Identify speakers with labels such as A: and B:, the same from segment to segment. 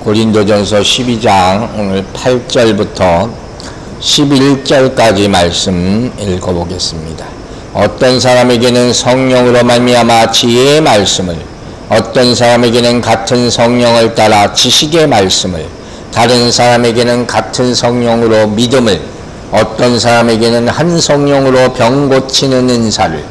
A: 고린도전서 12장 오늘 8절부터 11절까지 말씀 읽어보겠습니다. 어떤 사람에게는 성령으로 말미암아 지혜의 말씀을, 어떤 사람에게는 같은 성령을 따라 지식의 말씀을, 다른 사람에게는 같은 성령으로 믿음을, 어떤 사람에게는 한 성령으로 병 고치는 은사를,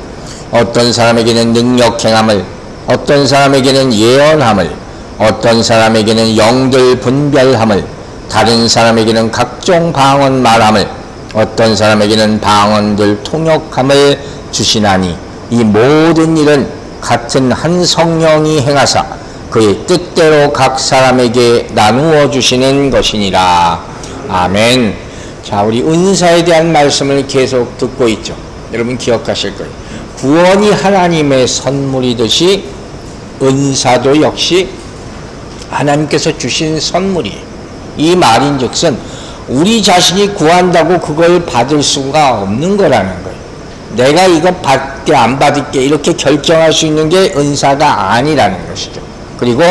A: 어떤 사람에게는 능력 행함을, 어떤 사람에게는 예언함을, 어떤 사람에게는 영들 분별함을, 다른 사람에게는 각종 방언 말함을, 어떤 사람에게는 방언들 통역함을 주시나니 이 모든 일은 같은 한 성령이 행하사 그의 뜻대로 각 사람에게 나누어 주시는 것이니라. 아멘. 자, 우리 은사에 대한 말씀을 계속 듣고 있죠. 여러분 기억하실 거예요. 구원이 하나님의 선물이듯이 은사도 역시 하나님께서 주신 선물이에요. 이 말인즉슨 우리 자신이 구한다고 그걸 받을 수가 없는 거라는 거예요. 내가 이거 받게 안 받을게 이렇게 결정할 수 있는 게 은사가 아니라는 것이죠. 그리고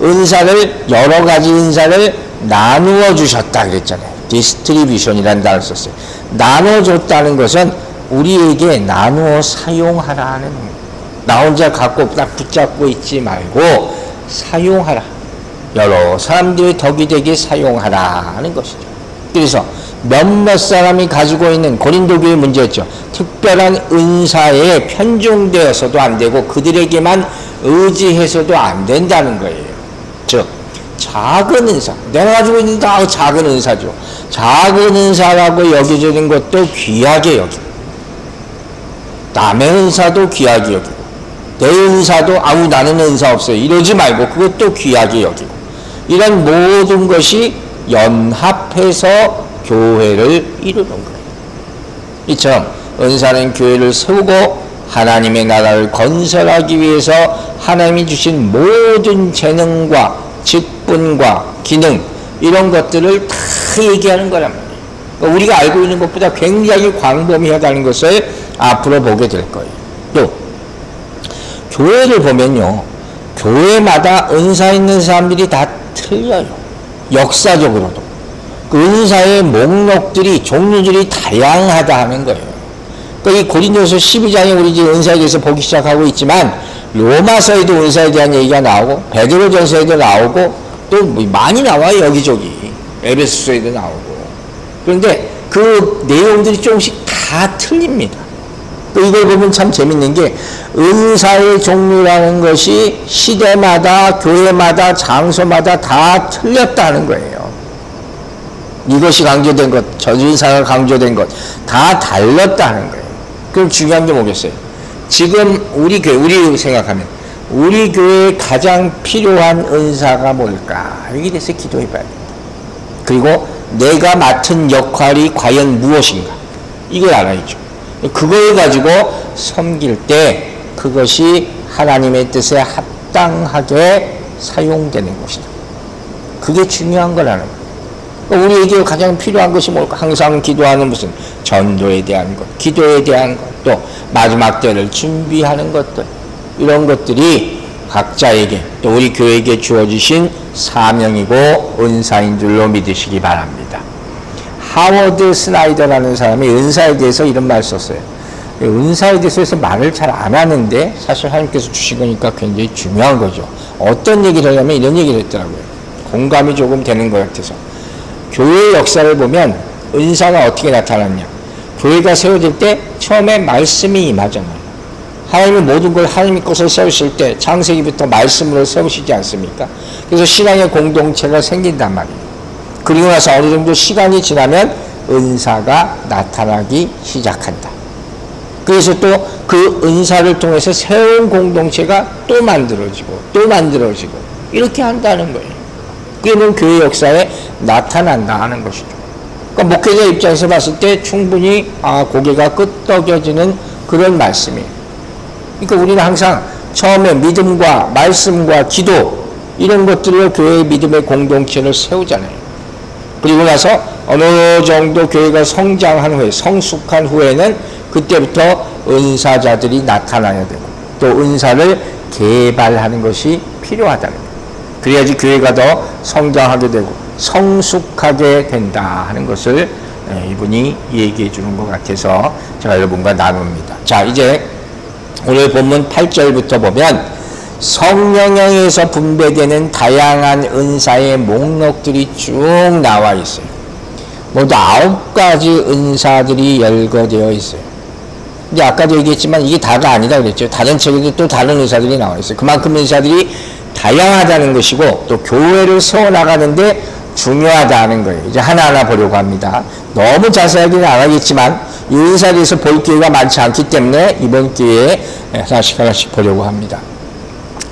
A: 은사를, 여러 가지 은사를 나누어 주셨다 그랬잖아요. 디스트리뷰션이라는 단어를 썼어요. 나눠줬다는 것은 우리에게 나누어 사용하라는 거예요. 나 혼자 갖고 딱 붙잡고 있지 말고 사용하라. 여러 사람들의 덕이 되게 사용하라는 것이죠. 그래서 몇몇 사람이 가지고 있는 고린도 교회의 문제였죠. 특별한 은사에 편중되어서도 안 되고 그들에게만 의지해서도 안 된다는 거예요. 즉 작은 은사, 내가 가지고 있는 다 작은 은사죠. 작은 은사라고 여겨지는 것도 귀하게 여기고, 남의 은사도 귀하게 여기고, 내 은사도 아우 나는 은사 없어요 이러지 말고 그것도 귀하게 여기고, 이런 모든 것이 연합해서 교회를 이루는 거예요. 이처럼 은사는 교회를 세우고 하나님의 나라를 건설하기 위해서 하나님이 주신 모든 재능과 직분과 기능 이런 것들을 다 얘기하는 거란 말이에요. 그러니까 우리가 알고 있는 것보다 굉장히 광범위하다는 것을 앞으로 보게 될 거예요. 또 교회를 보면요, 교회마다 은사 있는 사람들이 다 틀려요. 역사적으로도 그 은사의 목록들이, 종류들이 다양하다 하는 거예요. 그러니까 이 고린도서 12장에 우리 이제 은사에 대해서 보기 시작하고 있지만 로마서에도 은사에 대한 얘기가 나오고 베드로전서에도 나오고 또 많이 나와요. 여기저기 에베소서에도 나오고. 그런데 그 내용들이 조금씩 다 틀립니다. 이걸 보면 참 재밌는 게 은사의 종류라는 것이 시대마다, 교회마다, 장소마다 다 틀렸다는 거예요. 이것이 강조된 것, 저 은사가 강조된 것 다 달랐다는 거예요. 그럼 중요한 게 뭐겠어요? 지금 우리 교회, 우리 생각하면 우리 교회에 가장 필요한 은사가 뭘까? 여기 대해서 기도해 봐야 됩니다. 그리고 내가 맡은 역할이 과연 무엇인가? 이걸 알아야죠. 그걸 가지고 섬길 때 그것이 하나님의 뜻에 합당하게 사용되는 것이다. 그게 중요한 거라는 거예요. 우리에게 가장 필요한 것이 뭘까? 항상 기도하는 무슨 전도에 대한 것, 기도에 대한 것, 또 마지막 때를 준비하는 것들, 이런 것들이 각자에게 또 우리 교회에게 주어지신 사명이고 은사인 줄로 믿으시기 바랍니다. 하워드 스나이더라는 사람이 은사에 대해서 이런 말을 썼어요. 은사에 대해서 말을 잘 안 하는데 사실 하나님께서 주신 거니까 굉장히 중요한 거죠. 어떤 얘기를 하냐면 이런 얘기를 했더라고요. 공감이 조금 되는 것 같아서. 교회의 역사를 보면 은사가 어떻게 나타났냐. 교회가 세워질 때 처음에 말씀이 임하잖아요. 하나님이 모든 걸 하나님 것을 세우실 때 창세기부터 말씀으로 세우시지 않습니까? 그래서 신앙의 공동체가 생긴단 말이에요. 그리고 나서 어느 정도 시간이 지나면 은사가 나타나기 시작한다. 그래서 또 그 은사를 통해서 새로운 공동체가 또 만들어지고 또 만들어지고 이렇게 한다는 거예요. 그게 교회 역사에 나타난다 하는 것이죠. 그러니까 목회자 입장에서 봤을 때 충분히 고개가 끄덕여지는 그런 말씀이에요. 그러니까 우리는 항상 처음에 믿음과 말씀과 기도 이런 것들로 교회의 믿음의 공동체를 세우잖아요. 그리고 나서 어느 정도 교회가 성장한 후에, 성숙한 후에는 그때부터 은사자들이 나타나야 되고 또 은사를 개발하는 것이 필요하다는 거예요. 그래야지 교회가 더 성장하게 되고 성숙하게 된다 하는 것을 이분이 얘기해 주는 것 같아서 제가 여러분과 나눕니다. 자, 이제 오늘 본문 8절부터 보면 성령에 의해서 분배되는 다양한 은사의 목록들이 쭉 나와 있어요. 모두 9가지 은사들이 열거되어 있어요. 근데 아까도 얘기했지만 이게 다가 아니다 그랬죠. 다른 책에도 또 다른 은사들이 나와 있어요. 그만큼 은사들이 다양하다는 것이고 또 교회를 세워나가는데 중요하다는 거예요. 이제 하나하나 보려고 합니다. 너무 자세하게는 안 하겠지만 이 은사에 대해서 볼 기회가 많지 않기 때문에 이번 기회에 하나씩 보려고 합니다.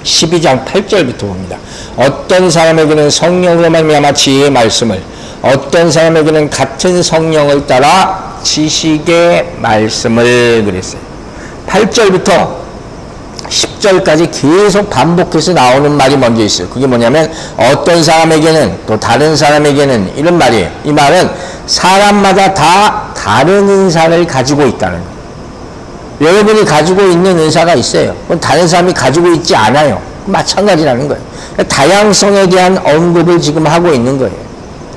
A: 12장 8절부터 봅니다. 어떤 사람에게는 성령으로 말미암아 지혜의 말씀을, 어떤 사람에게는 같은 성령을 따라 지식의 말씀을 그랬어요. 8절부터 10절까지 계속 반복해서 나오는 말이 먼저 있어요. 그게 뭐냐면 어떤 사람에게는 또 다른 사람에게는 이런 말이에요. 이 말은 사람마다 다 다른 은사를 가지고 있다는 거예요. 여러분이 가지고 있는 은사가 있어요. 그건 다른 사람이 가지고 있지 않아요. 마찬가지라는 거예요. 다양성에 대한 언급을 지금 하고 있는 거예요.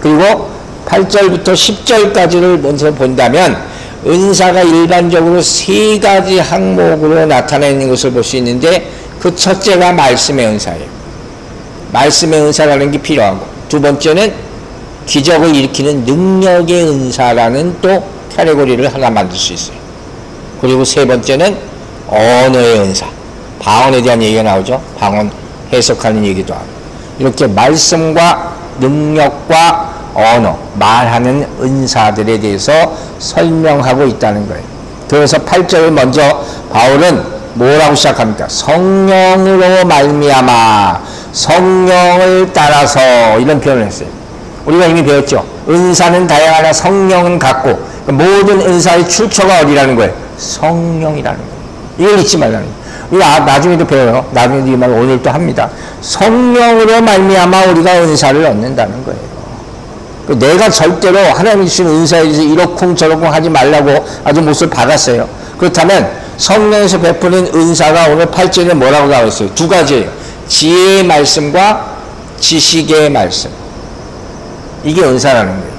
A: 그리고 8절부터 10절까지를 먼저 본다면 은사가 일반적으로 3가지 항목으로 나타내는 것을 볼 수 있는데 그 첫째가 말씀의 은사예요. 말씀의 은사라는 게 필요하고 두 번째는 기적을 일으키는 능력의 은사라는 또 카테고리를 하나 만들 수 있어요. 그리고 세 번째는 언어의 은사. 방언에 대한 얘기가 나오죠. 방언 해석하는 얘기도 하고. 이렇게 말씀과 능력과 언어, 말하는 은사들에 대해서 설명하고 있다는 거예요. 그래서 8절을 먼저 바울은 뭐라고 시작합니까? 성령으로 말미암아, 성령을 따라서 이런 표현을 했어요. 우리가 이미 배웠죠. 은사는 다양하나 성령은 같고 모든 은사의 출처가 어디라는 거예요? 성령이라는 거예요. 이걸 잊지 말라는 거예요. 우리가 나중에도 배워요. 나중에도 이 말을 오늘 또 합니다. 성령으로 말미암아 우리가 은사를 얻는다는 거예요. 내가 절대로 하나님이 주신 은사에 대해서 이러쿵 저러쿵 하지 말라고 아주 못을 박았어요. 그렇다면 성령에서 베푸는 은사가 오늘 8절에 뭐라고 나와 있어요? 2가지예요. 지혜의 말씀과 지식의 말씀. 이게 은사라는 거예요.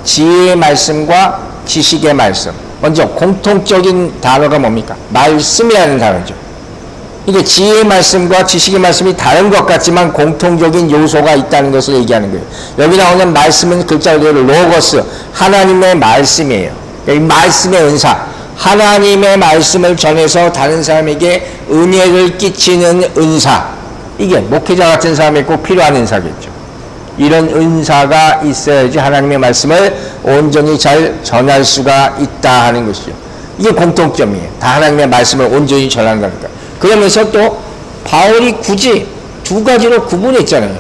A: 지혜의 말씀과 지식의 말씀. 먼저 공통적인 단어가 뭡니까? 말씀이라는 단어죠. 이게 지혜의 말씀과 지식의 말씀이 다른 것 같지만 공통적인 요소가 있다는 것을 얘기하는 거예요. 여기 나오는 말씀은 글자 그대로 로고스, 하나님의 말씀이에요. 이 말씀의 은사, 하나님의 말씀을 전해서 다른 사람에게 은혜를 끼치는 은사. 이게 목회자 같은 사람에 꼭 필요한 은사겠죠. 이런 은사가 있어야지 하나님의 말씀을 온전히 잘 전할 수가 있다 하는 것이죠. 이게 공통점이에요. 다 하나님의 말씀을 온전히 전한다니까. 그러면서 또 바울이 굳이 2가지로 구분했잖아요.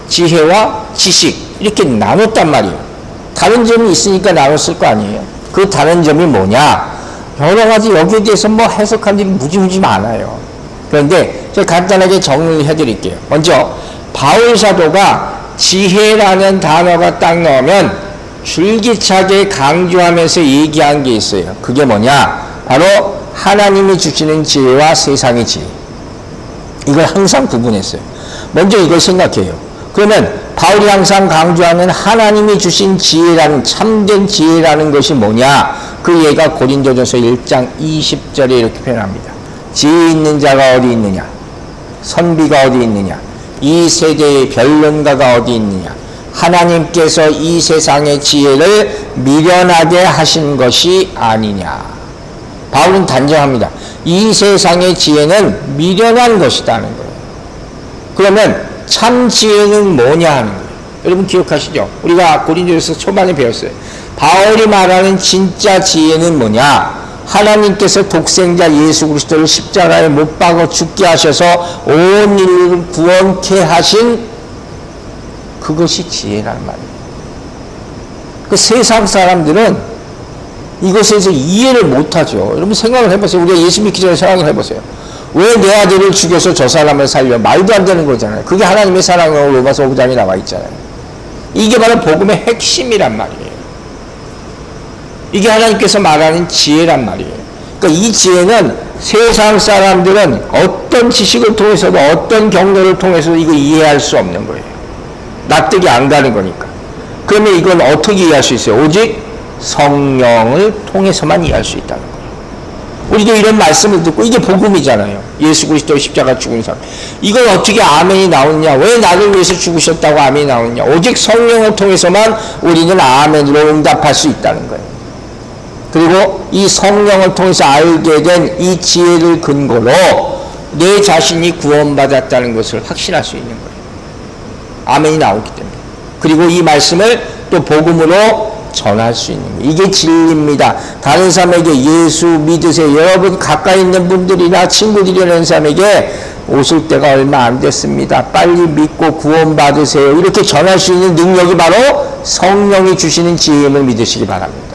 A: 지혜와 지식 이렇게 나눴단 말이에요. 다른 점이 있으니까 나눴을 거 아니에요. 그 다른 점이 뭐냐? 여러 가지 여기에 대해서 뭐 해석한 일이 무지무지 많아요. 그런데 제가 간단하게 정리를 해드릴게요. 먼저 바울 사도가 지혜라는 단어가 딱 나오면 줄기차게 강조하면서 얘기한 게 있어요. 그게 뭐냐? 바로 하나님이 주시는 지혜와 세상의 지혜. 이걸 항상 구분했어요. 먼저 이걸 생각해요. 그러면 바울이 항상 강조하는 하나님이 주신 지혜라는, 참된 지혜라는 것이 뭐냐? 그 예가 고린도전서 1장 20절에 이렇게 표현합니다. 지혜 있는 자가 어디 있느냐? 선비가 어디 있느냐? 이 세대의 변론가가 어디 있느냐? 하나님께서 이 세상의 지혜를 미련하게 하신 것이 아니냐? 바울은 단정합니다. 이 세상의 지혜는 미련한 것이라는 거예요. 그러면 참 지혜는 뭐냐 하는 거예요. 여러분 기억하시죠? 우리가 고린도전서 초반에 배웠어요. 바울이 말하는 진짜 지혜는 뭐냐? 하나님께서 독생자 예수 그리스도를 십자가에 못 박아 죽게 하셔서 온 인류를 구원케 하신 그것이 지혜라는 말이에요. 그 세상 사람들은 이것에 대해서 이해를 못하죠. 여러분 생각을 해보세요. 우리가 예수 믿기 전에 생각을 해보세요. 왜 내 아들을 죽여서 저 사람을 살려? 말도 안 되는 거잖아요. 그게 하나님의 사랑으로 로마서 5장에 나와 있잖아요. 이게 바로 복음의 핵심이란 말이에요. 이게 하나님께서 말하는 지혜란 말이에요. 그러니까 이 지혜는 세상 사람들은 어떤 어떤 지식을 통해서도 어떤 경로를 통해서도 이거 이해할 수 없는 거예요. 납득이 안 가는 거니까. 그러면 이건 어떻게 이해할 수 있어요? 오직 성령을 통해서만 이해할 수 있다는 거예요. 우리도 이런 말씀을 듣고 이게 복음이잖아요. 예수 그리스도 십자가 죽은 사람. 이걸 어떻게 아멘이 나오느냐? 왜 나를 위해서 죽으셨다고 아멘이 나오느냐? 오직 성령을 통해서만 우리는 아멘으로 응답할 수 있다는 거예요. 그리고 이 성령을 통해서 알게 된 이 지혜를 근거로 내 자신이 구원받았다는 것을 확신할 수 있는 거예요. 아멘이 나오기 때문에. 그리고 이 말씀을 또 복음으로 전할 수 있는 거예요. 이게 진리입니다. 다른 사람에게 예수 믿으세요. 여러분 가까이 있는 분들이나 친구들이라는 사람에게 오실 때가 얼마 안 됐습니다. 빨리 믿고 구원받으세요. 이렇게 전할 수 있는 능력이 바로 성령이 주시는 지혜임을 믿으시기 바랍니다.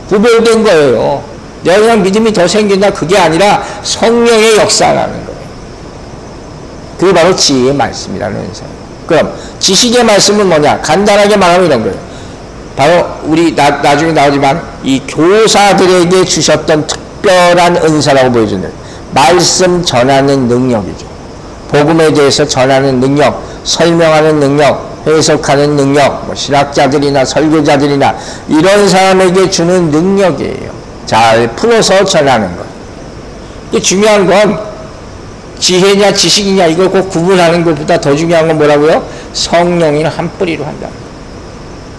A: 구별된 거예요. 내가 그냥 믿음이 더 생긴다 그게 아니라 성령의 역사라는 거예요. 그게 바로 지혜의 말씀이라는 은사예요. 그럼 지식의 말씀은 뭐냐? 간단하게 말하면 이런 거예요. 바로 우리 나중에 나오지만 이 교사들에게 주셨던 특별한 은사라고 보여주는 말씀 전하는 능력이죠. 복음에 대해서 전하는 능력, 설명하는 능력, 해석하는 능력, 뭐 신학자들이나 설교자들이나 이런 사람에게 주는 능력이에요. 잘 풀어서 전하는 것. 중요한 건 지혜냐 지식이냐 이걸 꼭 구분하는 것보다 더 중요한 건 뭐라고요? 성령이 한 뿌리로 한다.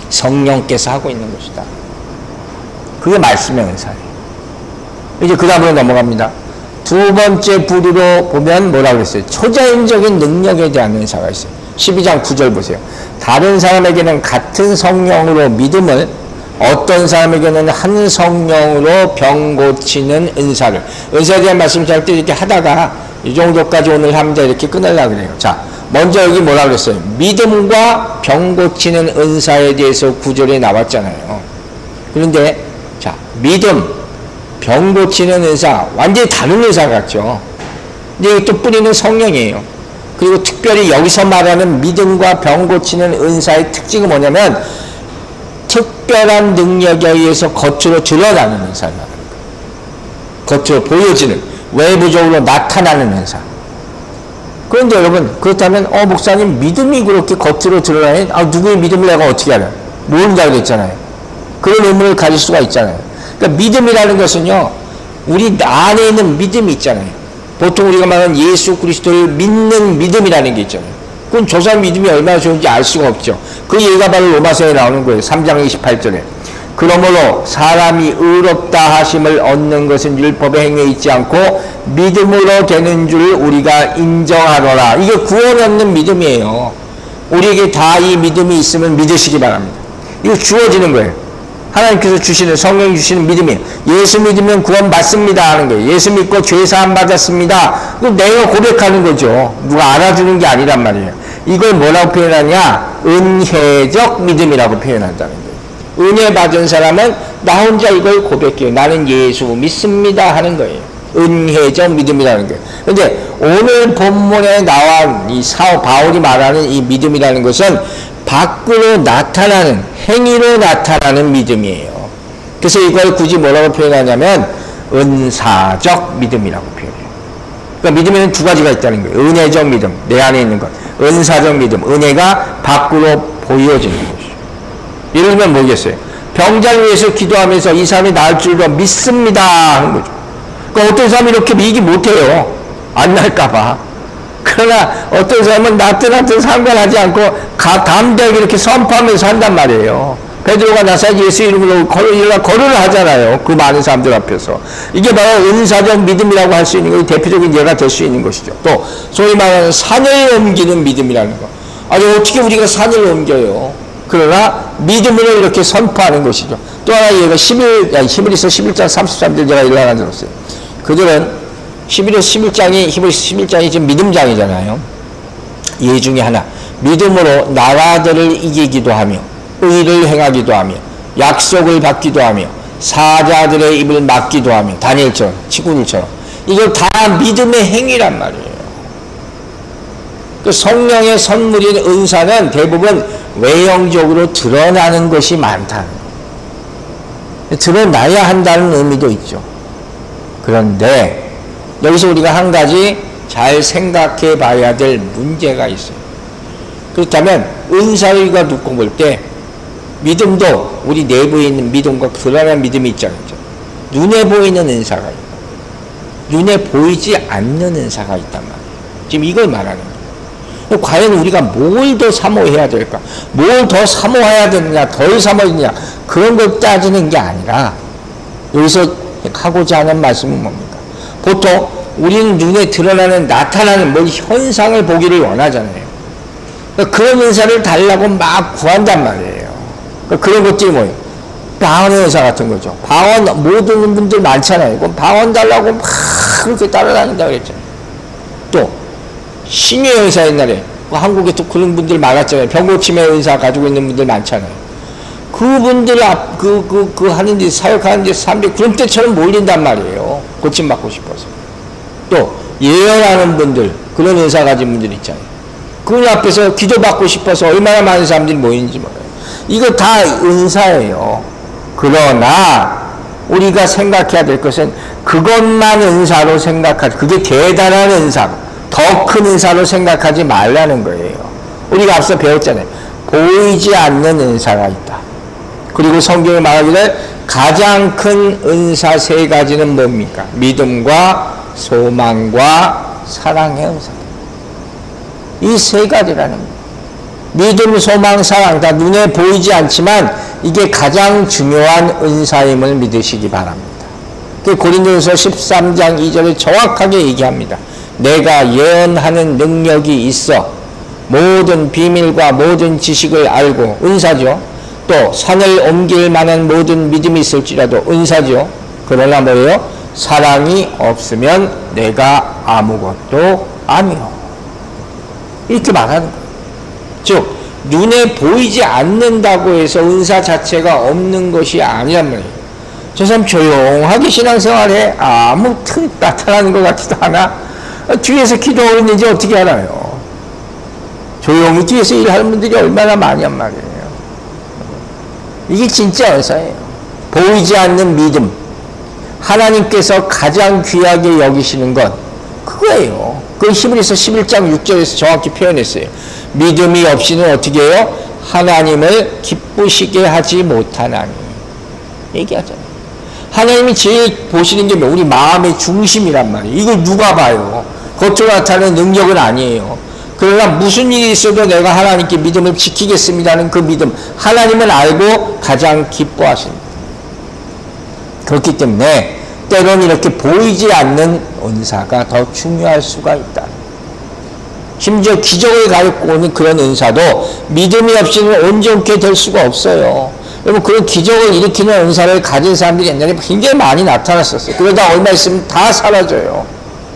A: 성령께서 하고 있는 것이다. 그게 말씀의 은사예요. 이제 그 다음으로 넘어갑니다. 두 번째 부류로 보면 뭐라고 그랬어요? 초자연적인 능력에 대한 은사가 있어요. 12장 9절 보세요. 다른 사람에게는 같은 성령으로 믿음을, 어떤 사람에게는 한 성령으로 병 고치는 은사를. 은사에 대한 말씀 잘 때 이렇게 하다가 이 정도까지 오늘 합니다. 이렇게 끊으려고 그래요. 자, 먼저 여기 뭐라 그랬어요? 믿음과 병 고치는 은사에 대해서 구절에 나왔잖아요. 그런데 자, 믿음, 병 고치는 은사 완전히 다른 은사 같죠. 근데 또 뿌리는 성령이에요. 그리고 특별히 여기서 말하는 믿음과 병 고치는 은사의 특징은 뭐냐면 특별한 능력에 의해서 겉으로 드러나는 은사를 말하는 거예요. 겉으로 보여지는, 외부적으로 나타나는 은사. 그런데 여러분, 그렇다면 목사님 믿음이 그렇게 겉으로 드러나는, 누구의 믿음을 내가 어떻게 알아요? 모른다고 그랬잖아요. 그런 의문을 가질 수가 있잖아요. 그러니까 믿음이라는 것은요, 우리 안에 있는 믿음이 있잖아요. 보통 우리가 말하는 예수 그리스도를 믿는 믿음이라는 게 있잖아요. 그건 저 사람 믿음이 얼마나 좋은지 알 수가 없죠. 그 얘기가 바로 로마서에 나오는 거예요. 3장 28절에. 그러므로 사람이 의롭다 하심을 얻는 것은 율법의 행위에 있지 않고 믿음으로 되는 줄 우리가 인정하노라. 이게 구원 얻는 믿음이에요. 우리에게 다 이 믿음이 있으면 믿으시기 바랍니다. 이거 주어지는 거예요. 하나님께서 주시는, 성령이 주시는 믿음이에요. 예수 믿으면 구원 받습니다 하는 거예요. 예수 믿고 죄사함 받았습니다. 그럼 내가 고백하는 거죠. 누가 알아주는 게 아니란 말이에요. 이걸 뭐라고 표현하냐? 은혜적 믿음이라고 표현한다는 거예요. 은혜 받은 사람은 나 혼자 이걸 고백해요. 나는 예수 믿습니다 하는 거예요. 은혜적 믿음이라는 거예요. 그런데 오늘 본문에 나온 이 바울이 말하는 이 믿음이라는 것은 밖으로 나타나는, 행위로 나타나는 믿음이에요. 그래서 이걸 굳이 뭐라고 표현하냐면 은사적 믿음이라고 표현해요. 그러니까 믿음에는 두 가지가 있다는 거예요. 은혜적 믿음, 내 안에 있는 것. 은사적 믿음, 은혜가 밖으로 보여지는 것이죠. 예를 들면 뭐겠어요? 병자를 위해서 기도하면서 이 사람이 나을 줄로 믿습니다 하는 거죠. 그러니까 어떤 사람이 이렇게 믿기 못해요. 안 날까봐. 그러나 어떤 사람은 나한테 상관하지 않고 담대하게 이렇게 선포하면서 한단 말이에요. 베드로가 나사렛 예수 이름으로 거론을 하잖아요. 그 많은 사람들 앞에서. 이게 바로 은사적 믿음이라고 할 수 있는 거, 대표적인 예가 될 수 있는 것이죠. 또 소위 말하는 산을 옮기는 믿음이라는 거. 아니 어떻게 우리가 산을 옮겨요? 그러나 믿음으로 이렇게 선포하는 것이죠. 또 하나 예가 히브리서 11장 33절 제가 이걸 하나 들었어요. 그들은 히브리서 11장이 지금 믿음장이잖아요. 예 중에 하나. 믿음으로 나라들을 이기기도 하며, 의를 행하기도 하며, 약속을 받기도 하며, 사자들의 입을 막기도 하며, 다니엘처럼, 치구들처럼. 이걸 다 믿음의 행위란 말이에요. 그 성령의 선물인 은사는 대부분 외형적으로 드러나는 것이 많다는 거예요. 드러나야 한다는 의미도 있죠. 그런데 여기서 우리가 한 가지 잘 생각해 봐야 될 문제가 있어요. 그렇다면 은사를 놓고 볼 때 믿음도 우리 내부에 있는 믿음과 드러난 믿음이 있잖아요. 눈에 보이는 은사가 있고 눈에 보이지 않는 은사가 있단 말이에요. 지금 이걸 말하는 거예요. 과연 우리가 뭘 더 사모해야 될까? 뭘 더 사모해야 되느냐, 덜 사모해야 되느냐, 그런 걸 따지는 게 아니라 여기서 하고자 하는 말씀은 뭡니까? 보통 우리는 눈에 드러나는 나타나는 뭐 현상을 보기를 원하잖아요. 그런 은사를 달라고 막 구한단 말이에요. 그런 것들이 뭐예요? 방언의 은사 같은 거죠. 방언 모든 분들 많잖아요. 그럼 방언 달라고 막 그렇게 따라다닌다 그랬잖아요. 또 신유의 은사 옛날에 한국에 또 그런 분들 많았잖아요. 병고침의 은사 가지고 있는 분들 많잖아요. 그분들 하는데 사역하는데 사람들이 그런 때처럼 몰린단 말이에요. 고침받고 싶어서. 또 예언하는 분들, 그런 은사 가진 분들 있잖아요. 그분 앞에서 기도받고 싶어서 얼마나 많은 사람들이 모이는지 몰라요. 이거 다 은사예요. 그러나 우리가 생각해야 될 것은 그것만 은사로 생각하지, 그게 대단한 은사로, 더 큰 은사로 생각하지 말라는 거예요. 우리가 앞서 배웠잖아요. 보이지 않는 은사가 있다. 그리고 성경이 말하기를 가장 큰 은사 세 가지는 뭡니까? 믿음과 소망과 사랑의 은사. 이 세 가지라는 거예요. 믿음, 소망, 사랑 다 눈에 보이지 않지만 이게 가장 중요한 은사임을 믿으시기 바랍니다. 그 고린도전서 13장 2절에 정확하게 얘기합니다. 내가 예언하는 능력이 있어 모든 비밀과 모든 지식을 알고, 은사죠. 또 산을 옮길 만한 모든 믿음이 있을지라도 은사죠. 그러나 뭐예요? 사랑이 없으면 내가 아무것도 아니요. 이렇게 말하는 거예요. 즉 눈에 보이지 않는다고 해서 은사 자체가 없는 것이 아니란 말이에요. 저 사람 조용하게 신앙생활해. 아무 틈 나타나는 것 같지도 않아. 뒤에서 기도하고 있는지 어떻게 알아요? 조용히 뒤에서 일하는 분들이 얼마나 많냔 말이에요. 이게 진짜 은사예요. 보이지 않는 믿음, 하나님께서 가장 귀하게 여기시는 것, 그거예요. 그 히브리서 11장 6절에서 정확히 표현했어요. 믿음이 없이는 어떻게 해요? 하나님을 기쁘시게 하지 못하나니. 얘기하잖아요. 하나님이 제일 보시는 게 우리 마음의 중심이란 말이에요. 이걸 누가 봐요? 겉으로 나타나는 능력은 아니에요. 그러나 무슨 일이 있어도 내가 하나님께 믿음을 지키겠습니다는 그 믿음, 하나님을 알고 가장 기뻐하십니다. 그렇기 때문에 때로는 이렇게 보이지 않는 은사가 더 중요할 수가 있다. 심지어 기적을 가지고 오는 그런 은사도 믿음이 없이는 온전케 될 수가 없어요. 여러분, 그런 기적을 일으키는 은사를 가진 사람들이 옛날에 굉장히 많이 나타났었어요. 그러다 얼마 있으면 다 사라져요.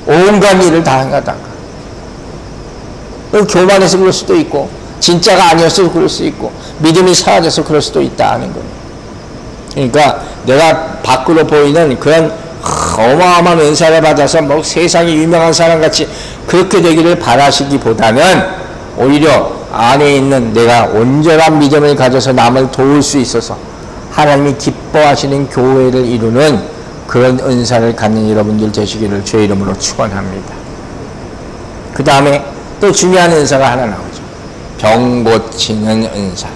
A: 온갖 일을 다 행하다가. 교만해서 그럴 수도 있고, 진짜가 아니어서 그럴 수 있고, 믿음이 사라져서 그럴 수도 있다는 거예요. 그러니까 내가 밖으로 보이는 그런 어마어마한 은사를 받아서 뭐 세상에 유명한 사람같이 그렇게 되기를 바라시기보다는 오히려 안에 있는 내가 온전한 믿음을 가져서 남을 도울 수 있어서 하나님이 기뻐하시는 교회를 이루는 그런 은사를 갖는 여러분들 되시기를 주의 이름으로 축원합니다. 그 다음에 또 중요한 은사가 하나 나오죠. 병 고치는 은사.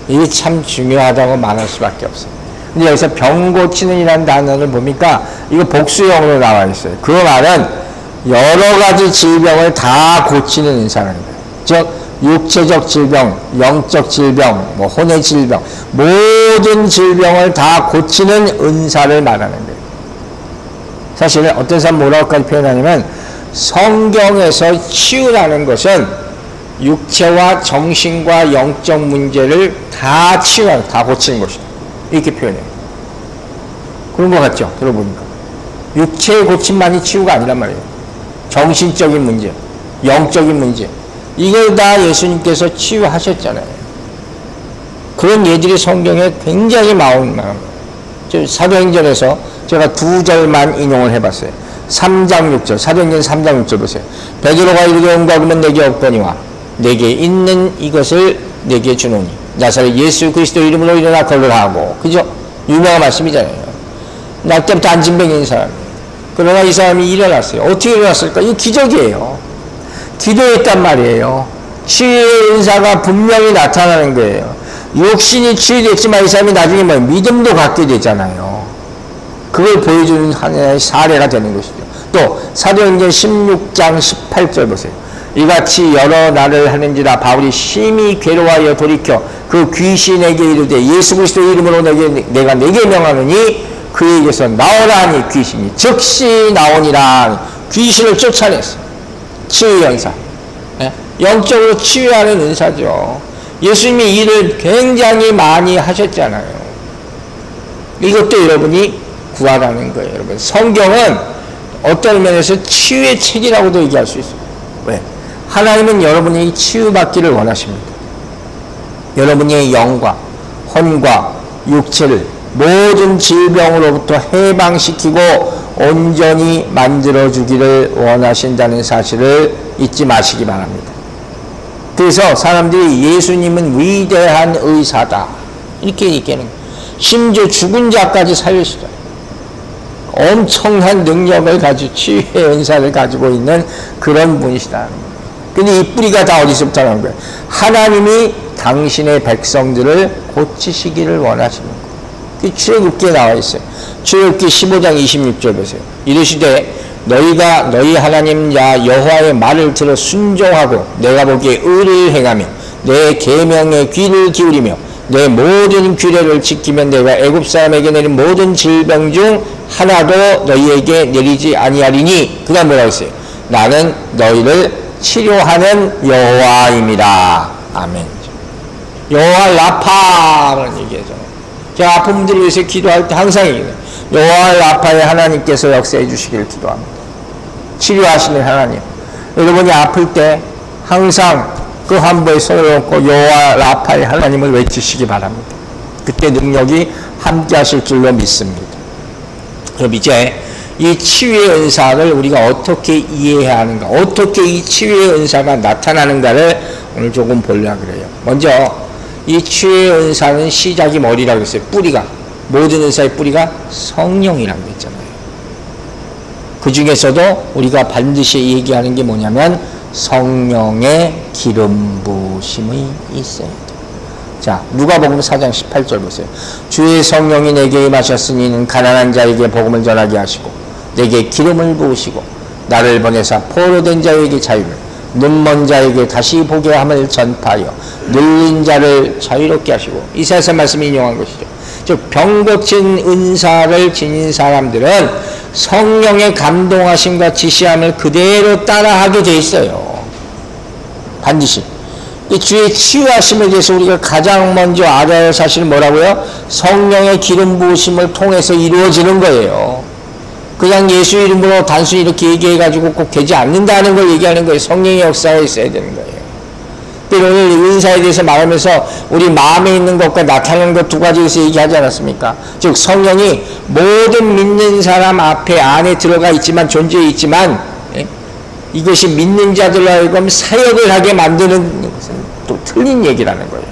A: 이게 참 중요하다고 말할 수밖에 없어요. 근데 여기서 병 고치는 이라는 단어를 보니까 이거 복수형으로 나와 있어요. 그 말은 여러 가지 질병을 다 고치는 은사라는 거예요. 즉 육체적 질병, 영적 질병, 뭐 혼의 질병, 모든 질병을 다 고치는 은사를 말하는 거예요. 사실 어떤 사람 뭐라고까지 표현하냐면 성경에서 치유라는 것은 육체와 정신과 영적 문제를 다 치유하는, 다 고치는 것이다. 이렇게 표현해요. 그런 것 같죠? 들어보니까. 육체의 고침만이 치유가 아니란 말이에요. 정신적인 문제, 영적인 문제, 이걸 다 예수님께서 치유하셨잖아요. 그런 예들이 성경에 굉장히 많아요. 사도행전에서 제가 2절만 인용을 해봤어요. 3장 6절, 사도행전 3장 6절 보세요. 베드로가 이르되 온가 그러면 내게 없거니와 내게 있는 이것을 내게 주노니 나사렛 예수 그리스도 이름으로 일어나 걸으라 하고. 그죠? 유명한 말씀이잖아요. 날 때부터 안진병인 사람. 그러나 이 사람이 일어났어요. 어떻게 일어났을까? 이거 기적이에요. 기도했단 말이에요. 치유의 은사가 분명히 나타나는 거예요. 육신이 치유됐지만 이 사람이 나중에 뭐 믿음도 갖게 되잖아요. 그걸 보여주는 하나의 사례가 되는 것이죠. 또 사도행전 16장 18절 보세요. 이같이 여러 날을 하는지라 바울이 심히 괴로워하여 돌이켜 그 귀신에게 이르되 예수 그리스도 이름으로 내가 내게 명하노니 그에게서 나오라 하니 귀신이 즉시 나오니라. 귀신을 쫓아냈어. 치유 연사. 영적으로 치유하는 은사죠. 예수님이 일을 굉장히 많이 하셨잖아요. 이것도 여러분이 구하라는 거예요. 여러분, 성경은 어떤 면에서 치유의 책이라고도 얘기할 수 있어요. 왜? 하나님은 여러분이 치유받기를 원하십니다. 여러분의 영과 혼과 육체를 모든 질병으로부터 해방시키고 온전히 만들어주기를 원하신다는 사실을 잊지 마시기 바랍니다. 그래서 사람들이 예수님은 위대한 의사다 이렇게 얘기하는 거예요. 심지어 죽은 자까지 살리시다. 엄청난 능력을 가지고 치유의 은사를 가지고 있는 그런 분이시다. 근데 이 뿌리가 다 어디서부터 나온 거예요? 하나님이 당신의 백성들을 고치시기를 원하시는 거예요. 그 출애굽기에 나와 있어요. 출애굽기 15장 26절 보세요. 이르시되 너희가 너희 하나님 여호와의 말을 들어 순종하고 내가 보기에 의를 행하며 내 계명에 귀를 기울이며 내 모든 규례를 지키면 내가 애굽 사람에게 내린 모든 질병 중 하나도 너희에게 내리지 아니하리니. 그 다음 뭐라고 했어요? 나는 너희를 치료하는 여호와입니다. 아멘. 여호와 라파라는 얘기하잖아요. 제가 아픈 분들을 위해서 기도할 때 항상 얘기해요. 여호와 라파의 하나님께서 역사해 주시기를 기도합니다. 치료하시는 하나님. 여러분이 아플 때 항상 그 한부에 손을 얹고 여호와 라파의 하나님을 외치시기 바랍니다. 그때 능력이 함께 하실 줄로 믿습니다. 그럼 이제 이 치유의 은사를 우리가 어떻게 이해해야 하는가, 어떻게 이 치유의 은사가 나타나는가를 오늘 조금 보려고 그래요. 먼저 이 치유의 은사는 시작이 머리라고 했어요. 뿌리가, 모든 은사의 뿌리가 성령이라고 했잖아요. 그 중에서도 우리가 반드시 얘기하는 게 뭐냐면 성령의 기름 부으심이 있어야 돼요. 자, 누가복음 4장 18절 보세요. 주의 성령이 내게 임하셨으니 이는 가난한 자에게 복음을 전하게 하시고 내게 기름을 부으시고 나를 보내사 포로된 자에게 자유를, 눈먼 자에게 다시 보게 함을 전파하여 눌린 자를 자유롭게 하시고. 이사야서 말씀이 인용한 것이죠. 즉 병 고친 은사를 지닌 사람들은 성령의 감동하심과 지시함을 그대로 따라하게 돼 있어요. 반드시. 이 주의 치유하심에 대해서 우리가 가장 먼저 알아야 할 사실은 뭐라고요? 성령의 기름 부으심을 통해서 이루어지는 거예요. 그냥 예수 이름으로 단순히 이렇게 얘기해가지고 꼭 되지 않는다는 걸 얘기하는 거예요. 성령의 역사가 있어야 되는 거예요. 오늘 은사에 대해서 말하면서 우리 마음에 있는 것과 나타나는 것 두 가지에서 얘기하지 않았습니까? 즉 성령이 모든 믿는 사람 앞에 안에 들어가 있지만, 존재해 있지만, 이것이 믿는 자들로 하여금 사역을 하게 만드는 것은 또 틀린 얘기라는 거예요.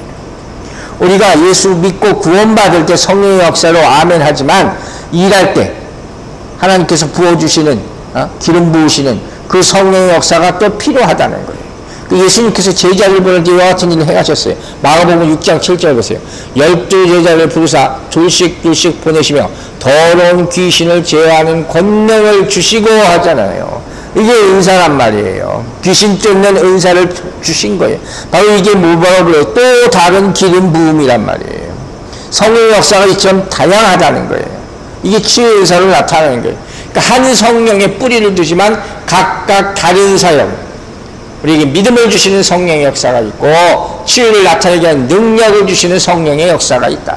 A: 우리가 예수 믿고 구원받을 때 성령의 역사로 아멘 하지만 일할 때 하나님께서 부어주시는 기름 부으시는 그 성령의 역사가 또 필요하다는 거예요. 예수님께서 제자를 보낼 때 이와 같은 일을 행하셨어요. 마가복음 6장 7절 보세요. 12 제자를 부르사 둘씩 보내시며 더러운 귀신을 제어하는 권능을 주시고 하잖아요. 이게 은사란 말이에요. 귀신 쫓는 은사를 주신 거예요. 바로 이게 뭐라고 불러요? 또 다른 기름 부음이란 말이에요. 성령의 역사가 이처럼 다양하다는 거예요. 이게 치유의 은사로 나타나는 거예요. 그러니까 한 성령의 뿌리를 두지만 각각 다른 사역, 우리에게 믿음을 주시는 성령의 역사가 있고 치유를 나타내게 하는 능력을 주시는 성령의 역사가 있다.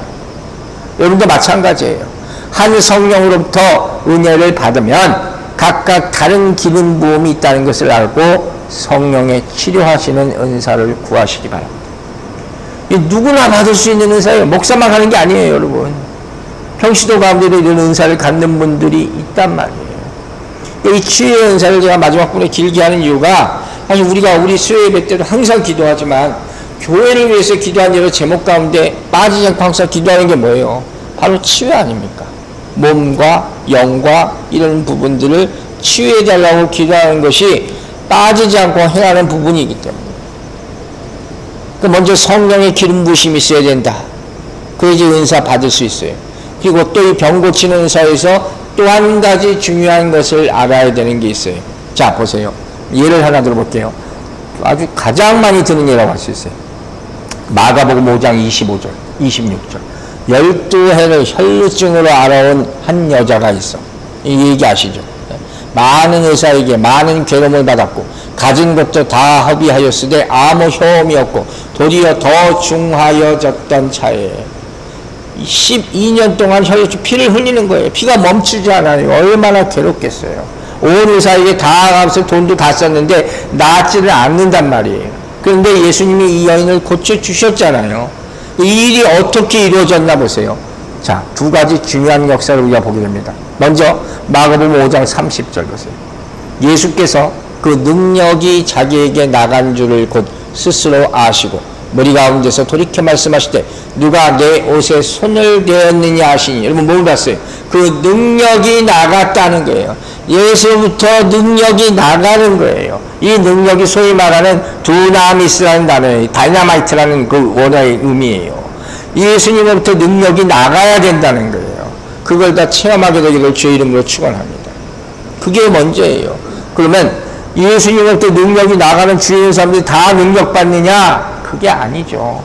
A: 여러분도 마찬가지예요. 한 성령으로부터 은혜를 받으면 각각 다른 기름 부음이 있다는 것을 알고 성령의 치료하시는 은사를 구하시기 바랍니다. 누구나 받을 수 있는 은사예요. 목사만 하는 게 아니에요, 여러분. 평시도 가운데도 이런 은사를 갖는 분들이 있단 말이에요. 이 치유의 은사를 제가 마지막 부분에 길게 하는 이유가, 사실 우리가 우리 수요 예배 때도 항상 기도하지만 교회를 위해서 기도한 여러 제목 가운데 빠지지 않고 항상 기도하는 게 뭐예요? 바로 치유 아닙니까? 몸과 영과 이런 부분들을 치유해달라고 기도하는 것이 빠지지 않고 행하는 부분이기 때문에 먼저 성령의 기름 부심이 있어야 된다. 그래야지 은사 받을 수 있어요. 그리고 또 이 병 고치는 은사에서 또 한 가지 중요한 것을 알아야 되는 게 있어요. 자, 보세요. 예를 하나 들어볼게요. 아주 가장 많이 드는 예라고 할 수 있어요. 마가복음 5장 25절, 26절. 12해를 혈루증으로 알아온 한 여자가 있어. 이 얘기 아시죠? 많은 의사에게 많은 괴로움을 받았고 가진 것도 다 허비하였으되 아무 효험이 없고 도리어 더 중하여졌던 차에 12년 동안 혈루증 피를 흘리는 거예요. 피가 멈추지 않아요. 얼마나 괴롭겠어요. 온 의사에게 다 가서 돈도 다 썼는데 낫지를 않는단 말이에요. 그런데 예수님이 이 여인을 고쳐주셨잖아요. 이 일이 어떻게 이루어졌나 보세요. 자, 두 가지 중요한 역사를 우리가 보게 됩니다. 먼저 마가복음 5장 30절 보세요. 예수께서 그 능력이 자기에게 나간 줄을 곧 스스로 아시고 머리 가운데서 돌이켜 말씀하시되 누가 내 옷에 손을 대었느냐 하시니. 여러분 뭘 봤어요? 그 능력이 나갔다는 거예요. 예수부터 능력이 나가는 거예요. 이 능력이 소위 말하는 두나미스라는 단어예요. 다이나마이트라는 그 원어의 의미예요. 예수님으로부터 능력이 나가야 된다는 거예요. 그걸 다 체험하게 되기를 주의 이름으로 축원합니다. 그게 먼저예요. 그러면 예수님으로부터 능력이 나가는 주의 사람들이 다 능력 받느냐? 그게 아니죠.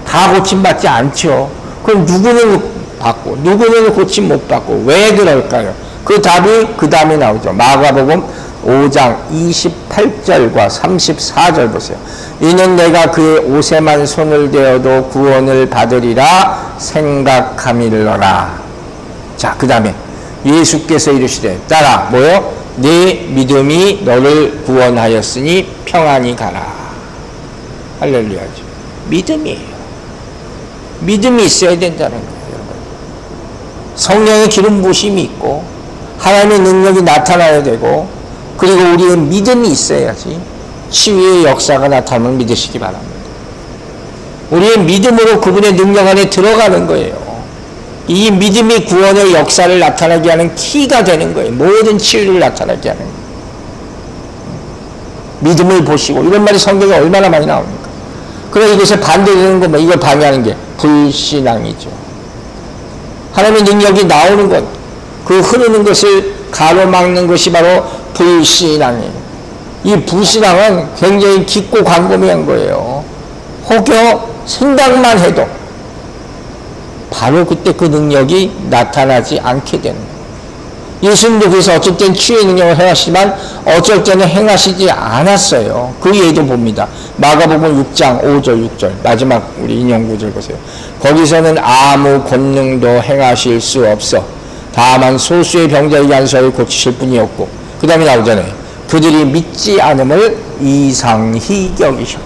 A: 다 고침받지 않죠. 그럼 누구는 받고 누구는 고침 못 받고 왜 그럴까요? 그 답이 그 다음에 나오죠. 마가복음 5장 28절과 34절 보세요. 이는 내가 그 옷에만 손을 대어도 구원을 받으리라 생각함일러라. 자, 그 다음에 예수께서 이르시되 따라 뭐요? 네 믿음이 너를 구원하였으니 평안히 가라. 할렐루야죠. 믿음이에요. 믿음이 있어야 된다는 거예요. 여러분. 성령의 기름 부심이 있고 하나님의 능력이 나타나야 되고 그리고 우리의 믿음이 있어야지 치유의 역사가 나타나면 믿으시기 바랍니다. 우리의 믿음으로 그분의 능력 안에 들어가는 거예요. 이 믿음이 구원의 역사를 나타나게 하는 키가 되는 거예요. 모든 치유를 나타나게 하는 거예요. 믿음을 보시고 이런 말이 성경에 얼마나 많이 나옵니까? 그러나 이것에 반대되는 거, 이걸 방해하는 게 불신앙이죠. 하나님의 능력이 나오는 것, 그 흐르는 것을 가로막는 것이 바로 불신앙이에요. 이 불신앙은 굉장히 깊고 광범위한 거예요. 혹여 생각만 해도 바로 그때 그 능력이 나타나지 않게 되는 거예요. 예수님도 그래서 어쩔 땐 치유의 능력을 행하시지만 어쩔 때는 행하시지 않았어요. 그 예도 봅니다. 마가복음 6장 5절 6절 마지막 우리 인용 구절 보세요. 거기서는 아무 권능도 행하실 수 없어 다만 소수의 병자에게 안수하여 고치실 뿐이었고 그 다음에 나오잖아요. 그들이 믿지 않음을 이상히 여기셨다.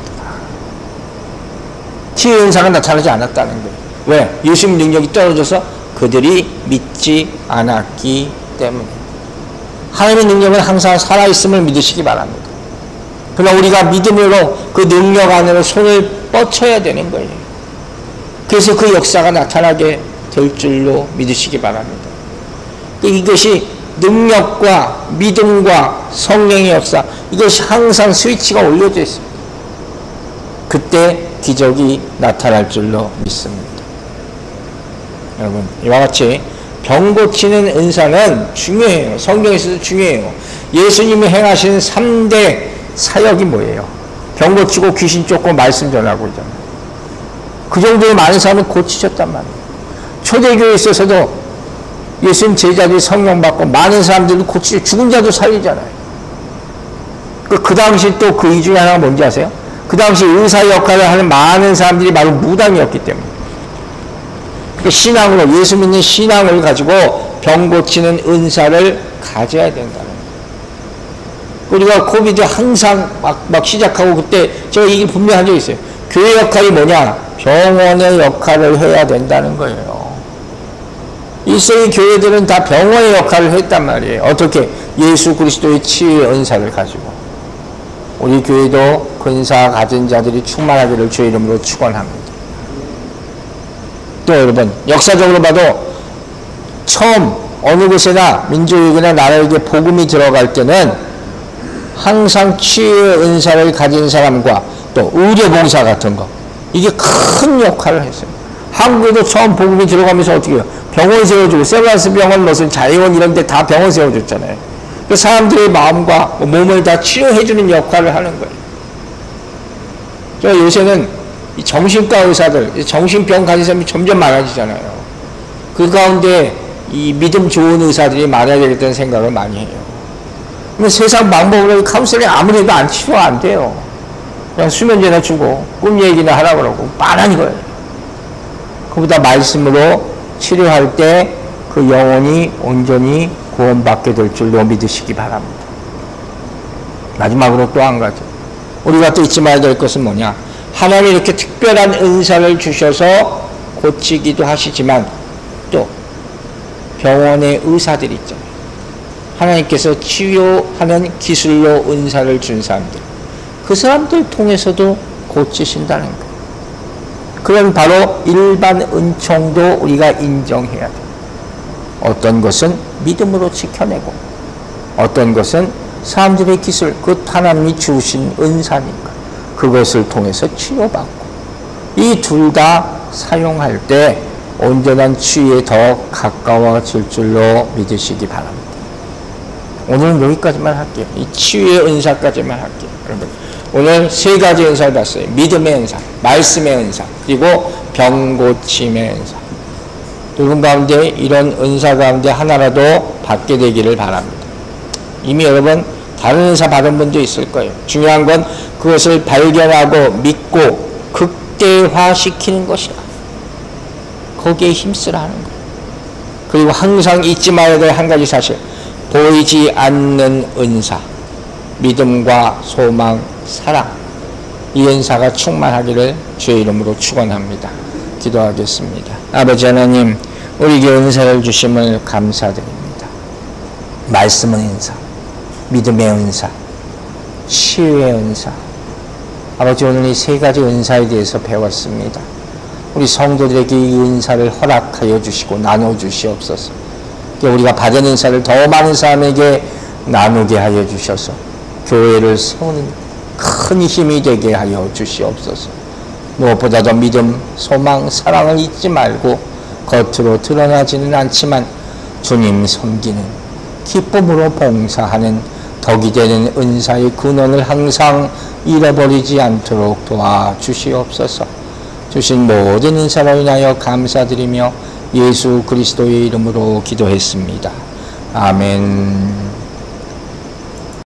A: 치유 현상은 나타나지 않았다는 거예요. 왜? 예수님 능력이 떨어져서 그들이 믿지 않았기 때문에. 하나님의 능력은 항상 살아있음을 믿으시기 바랍니다. 그러나 우리가 믿음으로 그 능력 안으로 손을 뻗쳐야 되는 거예요. 그래서 그 역사가 나타나게 될 줄로 믿으시기 바랍니다. 이것이 능력과 믿음과 성령의 역사, 이것이 항상 스위치가 올려져 있습니다. 그때 기적이 나타날 줄로 믿습니다. 여러분, 이와 같이 병 고치는 은사는 중요해요. 성경에서도 중요해요. 예수님이 행하신 3대 사역이 뭐예요? 병 고치고 귀신 쫓고 말씀 전하고 있잖아요. 그 정도로 많은 사람을 고치셨단 말이에요. 초대교회에 있어서도 예수님 제자들이 성령 받고 많은 사람들도 고치고 죽은 자도 살리잖아요. 그 당시 또 그 이 중에 하나가 뭔지 아세요? 그 당시 의사 역할을 하는 많은 사람들이 바로 무당이었기 때문에. 신앙으로, 예수 믿는 신앙을 가지고 병 고치는 은사를 가져야 된다는 거예요. 우리가 코비드 항상 막 시작하고 그때 제가 이게 분명한 적이 있어요. 교회 역할이 뭐냐? 병원의 역할을 해야 된다는 거예요. 1세기 교회들은 다 병원의 역할을 했단 말이에요. 어떻게? 예수 그리스도의 치유의 은사를 가지고. 우리 교회도 근사 가진 자들이 충만하기를 주의 이름으로 축원합니다. 또 여러분, 역사적으로 봐도 처음 어느 곳에나 민족에게나 나라에게 복음이 들어갈 때는 항상 치유의 은사를 가진 사람과 또 의료봉사 같은 거, 이게 큰 역할을 했어요. 한국에도 처음 복음이 들어가면서 어떻게 해요? 병원 세워주고, 세브란스 병원 무슨 자의원 이런 데 다 병원 세워줬잖아요. 그 사람들의 마음과 몸을 다 치료해주는 역할을 하는 거예요. 저 요새는 이 정신과 의사들, 정신병 가진 사람이 점점 많아지잖아요. 그 가운데 이 믿음 좋은 의사들이 많아야 되겠다는 생각을 많이 해요. 근데 세상 방법으로 카운셀링 아무리 해도 치료가 안 돼요. 그냥 수면제나 주고 꿈 얘기나 하라고 그러고 빤한 거예요. 그보다 말씀으로 치료할 때 그 영혼이 온전히 구원받게 될 줄로 믿으시기 바랍니다. 마지막으로 또 한 가지, 우리가 또 잊지 말아야 될 것은 뭐냐? 하나님이 이렇게 특별한 은사를 주셔서 고치기도 하시지만 또 병원의 의사들이 있잖아요. 하나님께서 치유하는 기술로 은사를 준 사람들, 그 사람들 통해서도 고치신다는 거예요. 그건 바로 일반 은총도 우리가 인정해야 돼요. 어떤 것은 믿음으로 지켜내고 어떤 것은 사람들의 기술, 그 하나님이 주신 은사니까 그것을 통해서 치료받고, 이 둘 다 사용할 때 온전한 치유에 더 가까워질 줄로 믿으시기 바랍니다. 오늘은 여기까지만 할게요. 이 치유의 은사까지만 할게요. 여러분, 오늘 세 가지 은사를 봤어요. 믿음의 은사, 말씀의 은사, 그리고 병고침의 은사. 여러분 가운데 이런 은사 가운데 하나라도 받게 되기를 바랍니다. 이미 여러분 다른 은사 받은 분도 있을 거예요. 중요한 건 그것을 발견하고 믿고 극대화시키는 것이다. 거기에 힘쓰라 하는 거예요. 그리고 항상 잊지 말아야 될 한 가지 사실, 보이지 않는 은사, 믿음과 소망, 사랑, 이 은사가 충만하기를 주의 이름으로 축원합니다. 기도하겠습니다. 아버지 하나님, 우리에게 은사를 주심을 감사드립니다. 말씀의 은사, 믿음의 은사, 치유의 은사. 아버지, 오늘 이 세 가지 은사에 대해서 배웠습니다. 우리 성도들에게 이 은사를 허락하여 주시고 나눠 주시옵소서. 우리가 받은 은사를 더 많은 사람에게 나누게 하여 주셔서 교회를 세우는 큰 힘이 되게 하여 주시옵소서. 무엇보다도 믿음, 소망, 사랑을 잊지 말고 겉으로 드러나지는 않지만 주님 섬기는, 기쁨으로 봉사하는 덕이 되는 은사의 근원을 항상 잃어버리지 않도록 도와주시옵소서. 주신 모든 은사로 인하여 감사드리며 예수 그리스도의 이름으로 기도했습니다. 아멘.